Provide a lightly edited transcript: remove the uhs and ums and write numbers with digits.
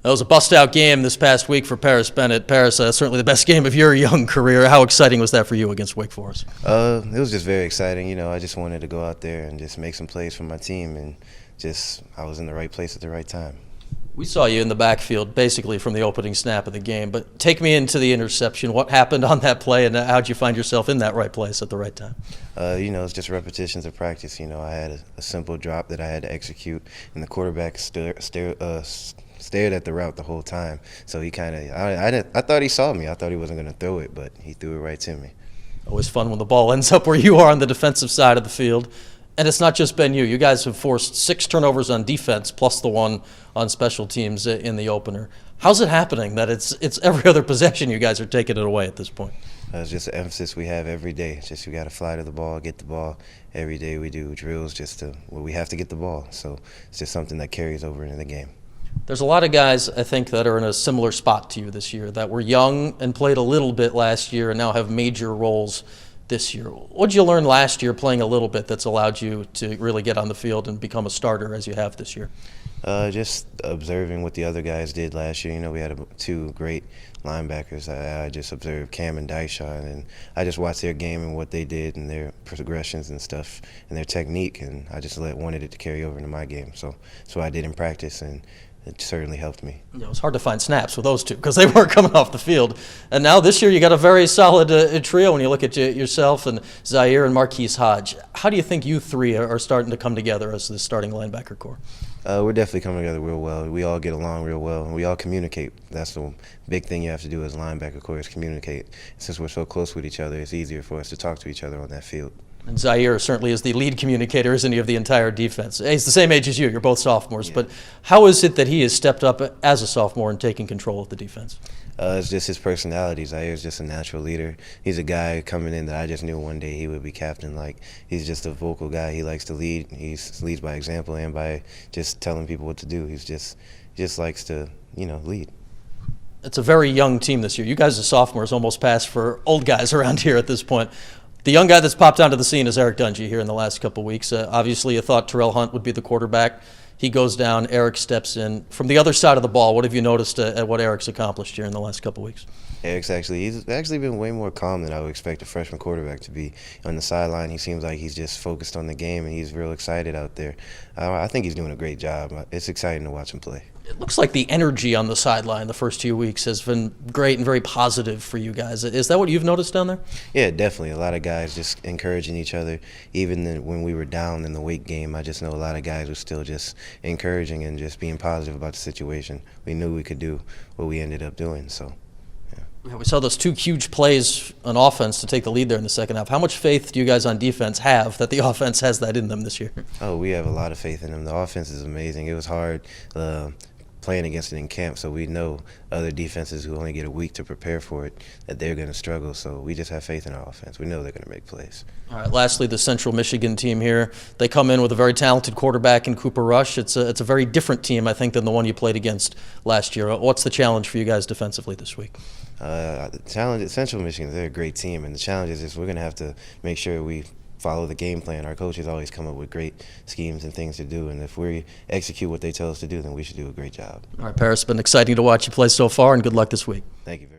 That was a bust-out game this past week for Paris Bennett. Paris, certainly the best game of your young career. How exciting was that for you against Wake Forest? It was just very exciting. You know, I just wanted to go out there and just make some plays for my team, and I was in the right place at the right time. We saw you in the backfield basically from the opening snap of the game, but take me into the interception. What happened on that play, and how'd you find yourself in that right place at the right time? You know, it's just repetitions of practice. You know, I had a simple drop that I had to execute, and the quarterback stared at the route the whole time. So he kind of, I thought he saw me. I thought he wasn't going to throw it, but he threw it right to me. Always fun when the ball ends up where you are on the defensive side of the field. And it's not just been you. You guys have forced 6 turnovers on defense plus the one on special teams in the opener. How's it happening that it's every other possession you guys are taking it away at this point? It's just an emphasis we have every day. It's just we got to fly to the ball, get the ball. Every day we do drills we have to get the ball. So it's just something that carries over into the game. There's a lot of guys, I think, that are in a similar spot to you this year that were young and played a little bit last year and now have major roles this year. What did you learn last year playing a little bit that's allowed you to really get on the field and become a starter as you have this year? Just observing what the other guys did last year. You know, we had 2 great linebackers. I just observed Cam and Dyshon, and I just watched their game and what they did and their progressions and stuff and their technique, and I just wanted it to carry over into my game. So that's what I did in practice, and it certainly helped me. You know, it's hard to find snaps with those two because they weren't coming off the field. And now this year you got a very solid trio when you look at yourself and Zaire and Marquise Hodge. How do you think you three are starting to come together as the starting linebacker core? We're definitely coming together real well. We all get along real well, and we all communicate. That's the big thing you have to do as a linebacker core is communicate. Since we're so close with each other, it's easier for us to talk to each other on that field. And Zaire certainly is the lead communicator, isn't he, of the entire defense? He's the same age as you. You're both sophomores. Yeah. But how is it that he has stepped up as a sophomore and taking control of the defense? It's just his personality. Zaire is just a natural leader. He's a guy coming in that I just knew one day he would be captain. Like, he's just a vocal guy. He likes to lead. He leads by example and by just telling people what to do. He just likes to, lead. It's a very young team this year. You guys as sophomores almost passed for old guys around here at this point. The young guy that's popped onto the scene is Eric Dungey here in the last couple of weeks. Obviously, you thought Terrell Hunt would be the quarterback. He goes down. Eric steps in. From the other side of the ball, what have you noticed at what Eric's accomplished here in the last couple of weeks? He's actually been way more calm than I would expect a freshman quarterback to be. On the sideline, he seems like he's just focused on the game, and he's real excited out there. I think he's doing a great job. It's exciting to watch him play. It looks like the energy on the sideline the first 2 weeks has been great and very positive for you guys. Is that what you've noticed down there? Yeah, definitely. A lot of guys just encouraging each other. Even when we were down in the Wake game, I just know a lot of guys were still just encouraging and just being positive about the situation. We knew we could do what we ended up doing, so. Yeah, we saw those 2 huge plays on offense to take the lead there in the second half. How much faith do you guys on defense have that the offense has that in them this year? Oh, we have a lot of faith in them. The offense is amazing. It was hard playing against it in camp, so we know other defenses who only get a week to prepare for it, that they're going to struggle. So we just have faith in our offense. We know they're going to make plays. All right, lastly, the Central Michigan team here. They come in with a very talented quarterback in Cooper Rush. It's a very different team, I think, than the one you played against last year. What's the challenge for you guys defensively this week? The challenge at Central Michigan, they're a great team, and the challenge is just we're going to have to make sure we follow the game plan. Our coaches always come up with great schemes and things to do, and if we execute what they tell us to do, then we should do a great job. All right, Paris, it's been exciting to watch you play so far, and good luck this week. Thank you very much.